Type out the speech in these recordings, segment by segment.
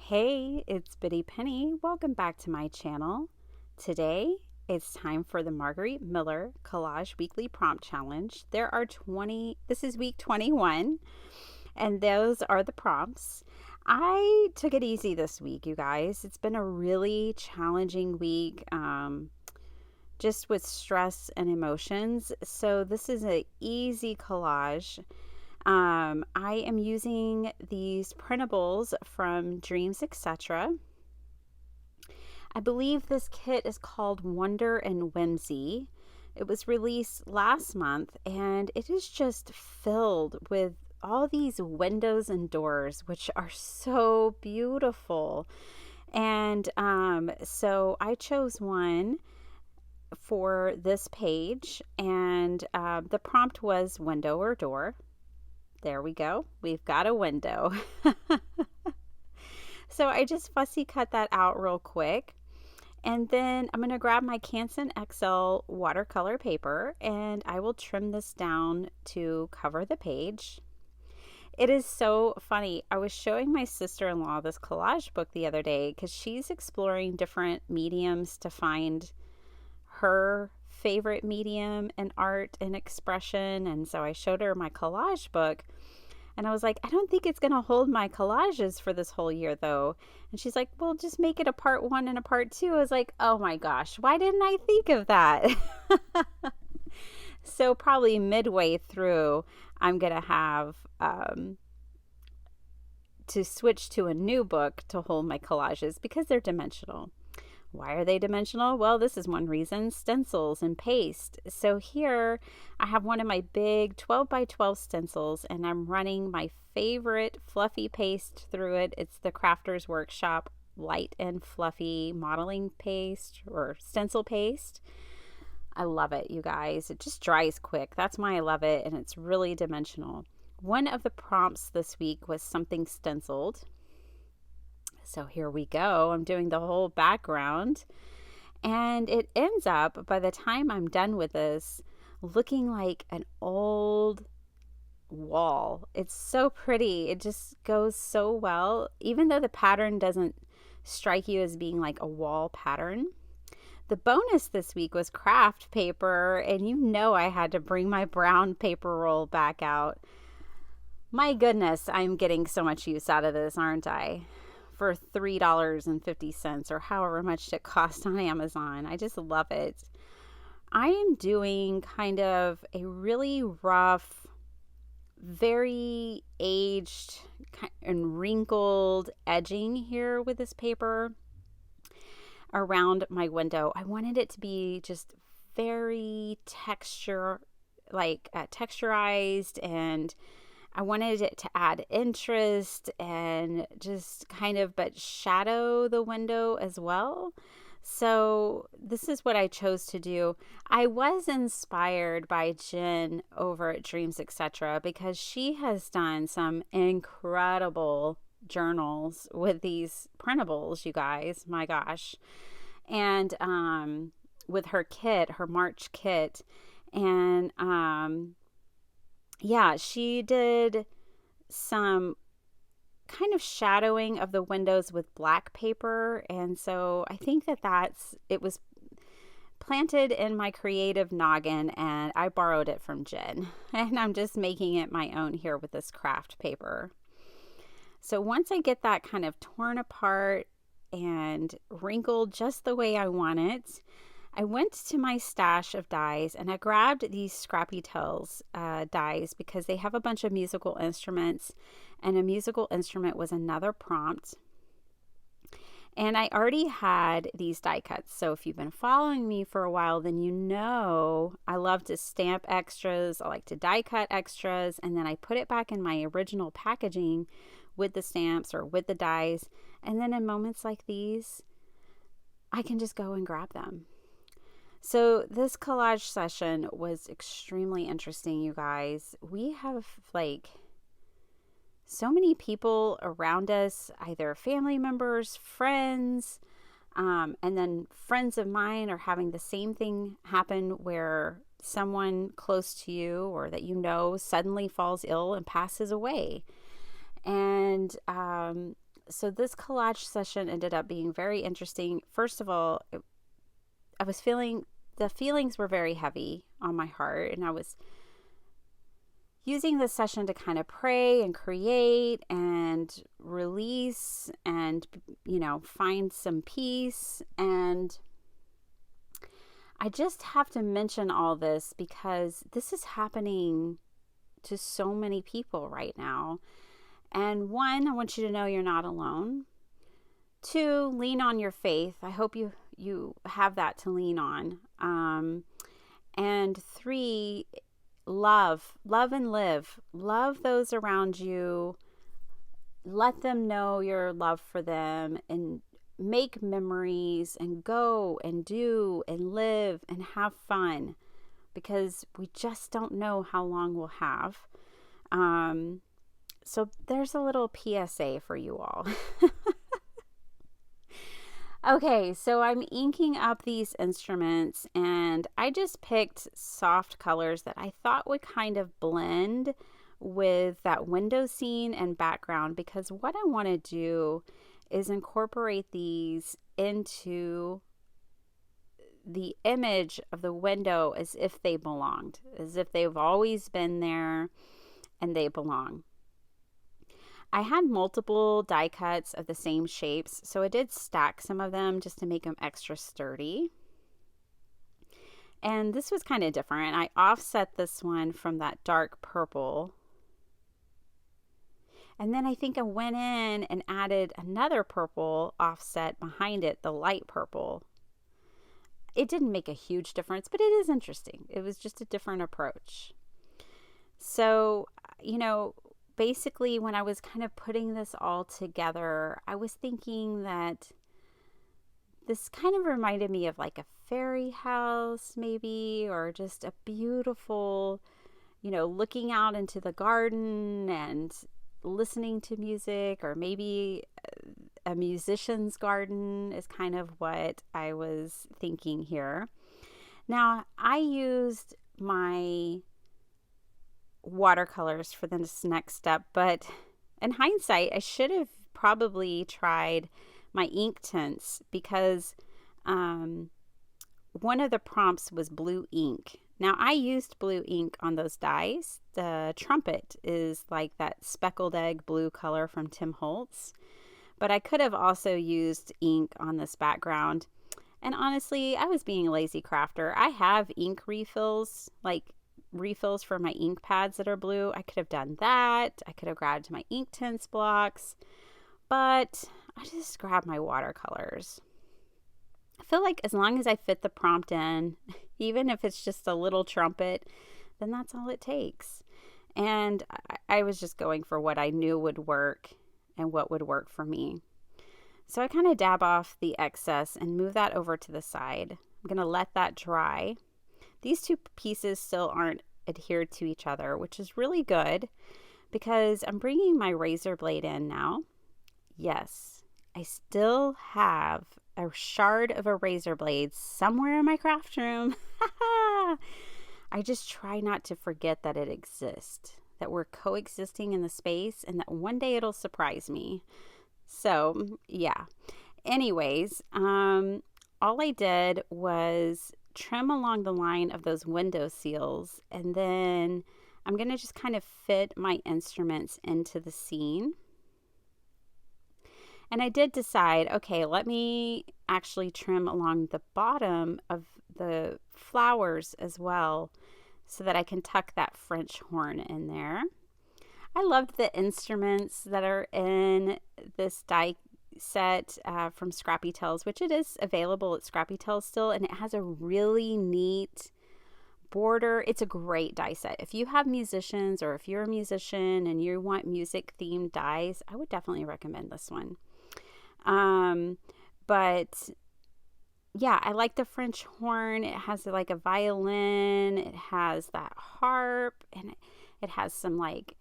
Hey, it's Biddy Penny. Welcome back to my channel. Today, it's time for the Margaret Miller Collage Weekly Prompt Challenge. This is week 21, and those are the prompts. I took it easy this week, you guys. It's been a really challenging week, just with stress and emotions. So this is an easy collage. I am using these printables from Dreams, etc. I believe this kit is called Wonder and Whimsy. It was released last month, and it is just filled with all these windows and doors, which are so beautiful. And so I chose one for this page, and the prompt was window or door. There we go. We've got a window. So I just fussy cut that out real quick. And then I'm going to grab my Canson XL watercolor paper and I will trim this down to cover the page. It is so funny. I was showing my sister-in-law this collage book the other day because she's exploring different mediums to find her favorite medium in art and expression. And so I showed her my collage book and I was like, I don't think it's going to hold my collages for this whole year though. And she's like, well, just make it a part 1 and a part 2. I was like, oh my gosh, why didn't I think of that? So probably midway through, I'm going to have to switch to a new book to hold my collages because they're dimensional. Why are they dimensional? Well, this is one reason: stencils and paste. So here I have one of my big 12 by 12 stencils and I'm running my favorite fluffy paste through it. It's the Crafters Workshop light and fluffy modeling paste or stencil paste. I love it, you guys. It just dries quick. That's why I love it, and it's really dimensional. One of the prompts this week was something stenciled. So here we go. I'm doing the whole background, and it ends up, by the time I'm done with this, looking like an old wall. It's so pretty. It just goes so well, even though the pattern doesn't strike you as being like a wall pattern. The bonus this week was craft paper, and you know I had to bring my brown paper roll back out. My goodness, I'm getting so much use out of this, aren't I? For $3.50 or however much it cost on Amazon. I just love it. I am doing kind of a really rough, very aged and wrinkled edging here with this paper around my window. I wanted it to be just very texturized, and I wanted it to add interest and just kind of but shadow the window as well. So this is what I chose to do. I was inspired by Jen over at Dreams, etc. because she has done some incredible journals with these printables, you guys. My gosh. And with her kit, her March kit. And yeah, she did some kind of shadowing of the windows with black paper. And so I think it was planted in my creative noggin, and I borrowed it from Jen. And I'm just making it my own here with this craft paper. So once I get that kind of torn apart and wrinkled just the way I want it, I went to my stash of dies and I grabbed these Scrappy Tales dies because they have a bunch of musical instruments, and a musical instrument was another prompt. And I already had these die cuts. So if you've been following me for a while, then you know I love to stamp extras. I like to die cut extras, and then I put it back in my original packaging with the stamps or with the dies. And then in moments like these, I can just go and grab them. So this collage session was extremely interesting, you guys. We have so many people around us, either family members, friends, and then friends of mine are having the same thing happen where someone close to you or that you know suddenly falls ill and passes away. And So this collage session ended up being very interesting. First of all, I was feeling the feelings were very heavy on my heart, and I was using this session to kind of pray and create and release and, find some peace. And I just have to mention all this because this is happening to so many people right now. And one, I want you to know you're not alone. Two, lean on your faith. I hope you have that to lean on. And three, love and live. Love those around you. Let them know your love for them, and make memories, and go and do and live and have fun, because we just don't know how long we'll have. So there's a little PSA for you all. Okay, so I'm inking up these instruments, and I just picked soft colors that I thought would kind of blend with that window scene and background, because what I want to do is incorporate these into the image of the window as if they belonged, as if they've always been there and they belong. I had multiple die cuts of the same shapes, so I did stack some of them just to make them extra sturdy. And this was kind of different. I offset this one from that dark purple. And then I think I went in and added another purple offset behind it, the light purple. It didn't make a huge difference, but it is interesting. It was just a different approach. So, basically, when I was kind of putting this all together, I was thinking that this kind of reminded me of like a fairy house maybe, or just a beautiful, looking out into the garden and listening to music, or maybe a musician's garden is kind of what I was thinking here. Now, I used my watercolors for this next step, but in hindsight, I should have probably tried my ink tints, because one of the prompts was blue ink. Now, I used blue ink on those dies. The trumpet is like that speckled egg blue color from Tim Holtz, but I could have also used ink on this background. And honestly, I was being a lazy crafter. I have ink refills, like refills for my ink pads that are blue. I could have done that. I could have grabbed my ink tints blocks, but I just grabbed my watercolors. I feel like as long as I fit the prompt in, even if it's just a little trumpet, then that's all it takes. And I was just going for what I knew would work and what would work for me. So I kind of dab off the excess and move that over to the side. I'm going to let that dry. These two pieces still aren't adhered to each other, which is really good, because I'm bringing my razor blade in now. Yes, I still have a shard of a razor blade somewhere in my craft room. I just try not to forget that it exists, that we're coexisting in the space, and that one day it'll surprise me. So, yeah. Anyways, all I did was trim along the line of those window seals, and then I'm going to just kind of fit my instruments into the scene. And I did decide, okay, let me actually trim along the bottom of the flowers as well, so that I can tuck that French horn in there. I loved the instruments that are in this die set from Scrappy Tales, which it is available at Scrappy Tales still, and it has a really neat border. It's a great die set. If you have musicians, or if you're a musician and you want music themed dies, I would definitely recommend this one. But yeah, I like the French horn. It has like a violin, it has that harp, and it has some like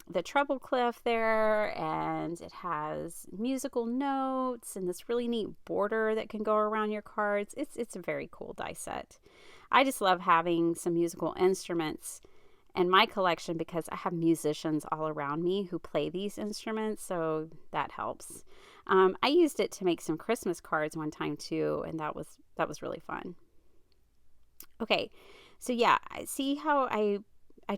the treble clef there, and it has musical notes and this really neat border that can go around your cards. It's a very cool die set. I just love having some musical instruments and my collection because I have musicians all around me who play these instruments, so that helps. I used it to make some Christmas cards one time too, and that was really fun. Okay, so yeah, I see how I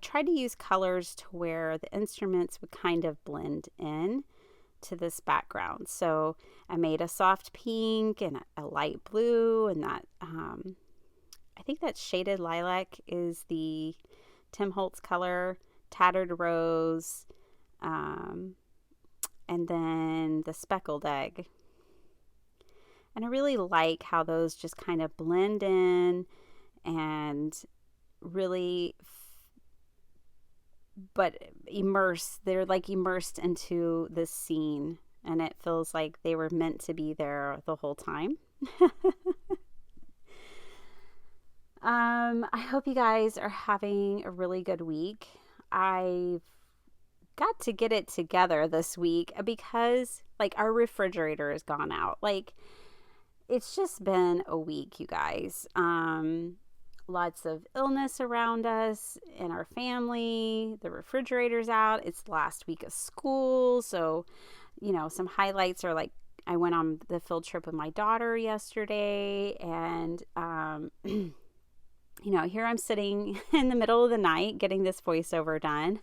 tried to use colors to where the instruments would kind of blend in to this background. So I made a soft pink and a light blue, and that I think that shaded lilac is the Tim Holtz color, tattered rose, and then the speckled egg. And I really like how those just kind of blend in and really but they're like immersed into this scene, and it feels like they were meant to be there the whole time. I hope you guys are having a really good week. I've got to get it together this week because like our refrigerator has gone out. Like it's just been a week, you guys. Lots of illness around us in our family. The refrigerator's out. It's the last week of school. So, some highlights are like I went on the field trip with my daughter yesterday, and, here I'm sitting in the middle of the night getting this voiceover done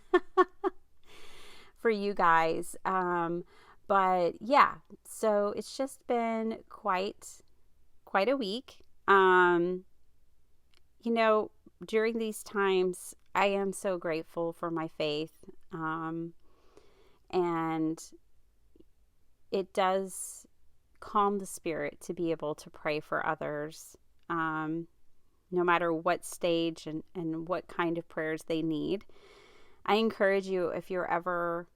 for you guys. But yeah, so it's just been quite a week. During these times, I am so grateful for my faith. And it does calm the spirit to be able to pray for others, no matter what stage and what kind of prayers they need. I encourage you, if you're ever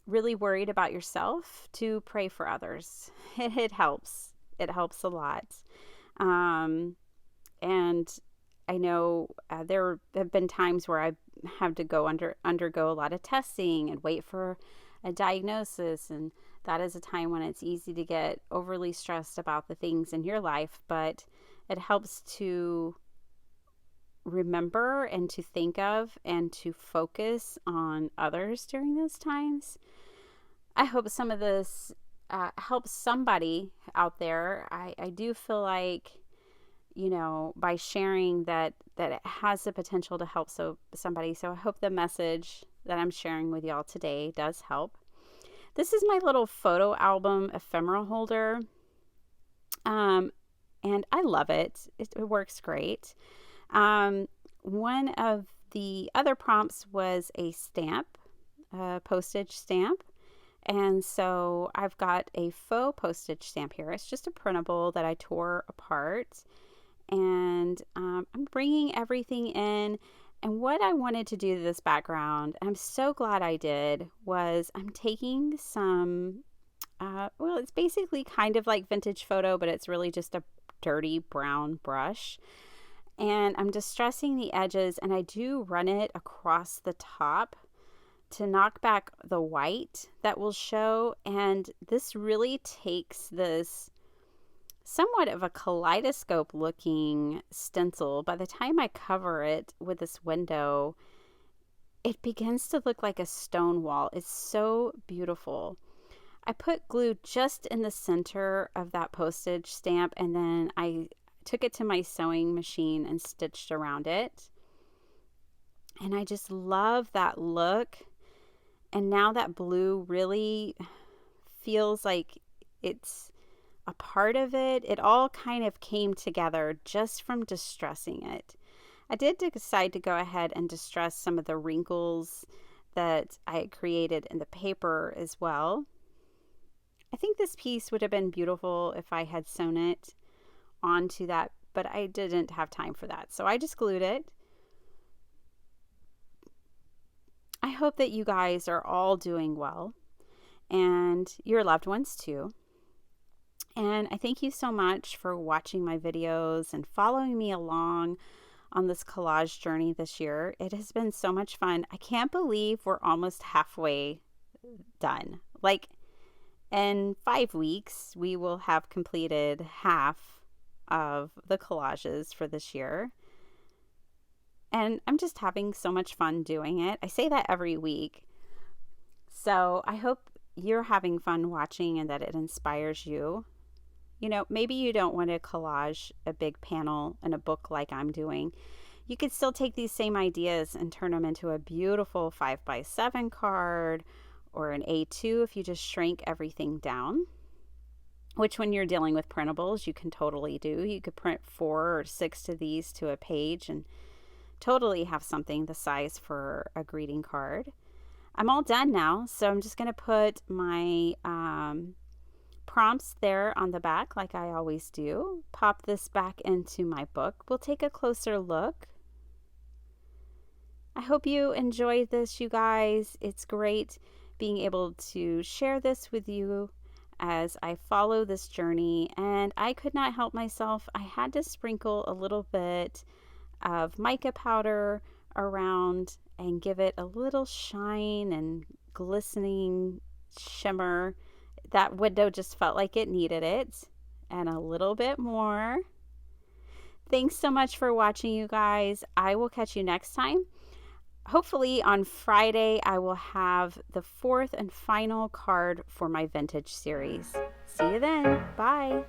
really worried about yourself, to pray for others. It helps. It helps a lot. And I know there have been times where I've had to undergo a lot of testing and wait for a diagnosis, and that is a time when it's easy to get overly stressed about the things in your life, but it helps to remember and to think of and to focus on others during those times. I hope some of this helps somebody out there. I do feel like, by sharing that it has the potential to help somebody. So I hope the message that I'm sharing with y'all today does help. This is my little photo album ephemera holder. And I love it. It works great. One of the other prompts was a stamp, a postage stamp. And so I've got a faux postage stamp here. It's just a printable that I tore apart. And I'm bringing everything in. And what I wanted to do to this background, I'm so glad I did, was I'm taking some, it's basically kind of like vintage photo, but it's really just a dirty brown brush. And I'm distressing the edges, and I do run it across the top to knock back the white that will show. And this really takes this somewhat of a kaleidoscope looking stencil. By the time I cover it with this window, it begins to look like a stone wall. It's so beautiful. I put glue just in the center of that postage stamp, and then I took it to my sewing machine and stitched around it. And I just love that look. And now that blue really feels like it's a part of it. It all kind of came together just from distressing it. I did decide to go ahead and distress some of the wrinkles that I had created in the paper as well. I think this piece would have been beautiful if I had sewn it onto that, but I didn't have time for that. So I just glued it. I hope that you guys are all doing well, and your loved ones too. And I thank you so much for watching my videos and following me along on this collage journey this year. It has been so much fun. I can't believe we're almost halfway done. Like in 5 weeks, we will have completed half of the collages for this year. And I'm just having so much fun doing it. I say that every week. So I hope you're having fun watching and that it inspires you. You know, maybe you don't want to collage a big panel in a book like I'm doing. You could still take these same ideas and turn them into a beautiful 5x7 card or an A2 if you just shrink everything down, which when you're dealing with printables, you can totally do. You could print 4 or 6 of these to a page and totally have something the size for a greeting card. I'm all done now, so I'm just going to put my prompts there on the back like I always do. Pop this back into my book. We'll take a closer look. I hope you enjoyed this, you guys. It's great being able to share this with you as I follow this journey, and I could not help myself. I had to sprinkle a little bit of mica powder around and give it a little shine and glistening shimmer. That window just felt like it needed it, and a little bit more. Thanks so much for watching, you guys. I will catch you next time. Hopefully on Friday, I will have the 4th and final card for my vintage series. See you then. Bye.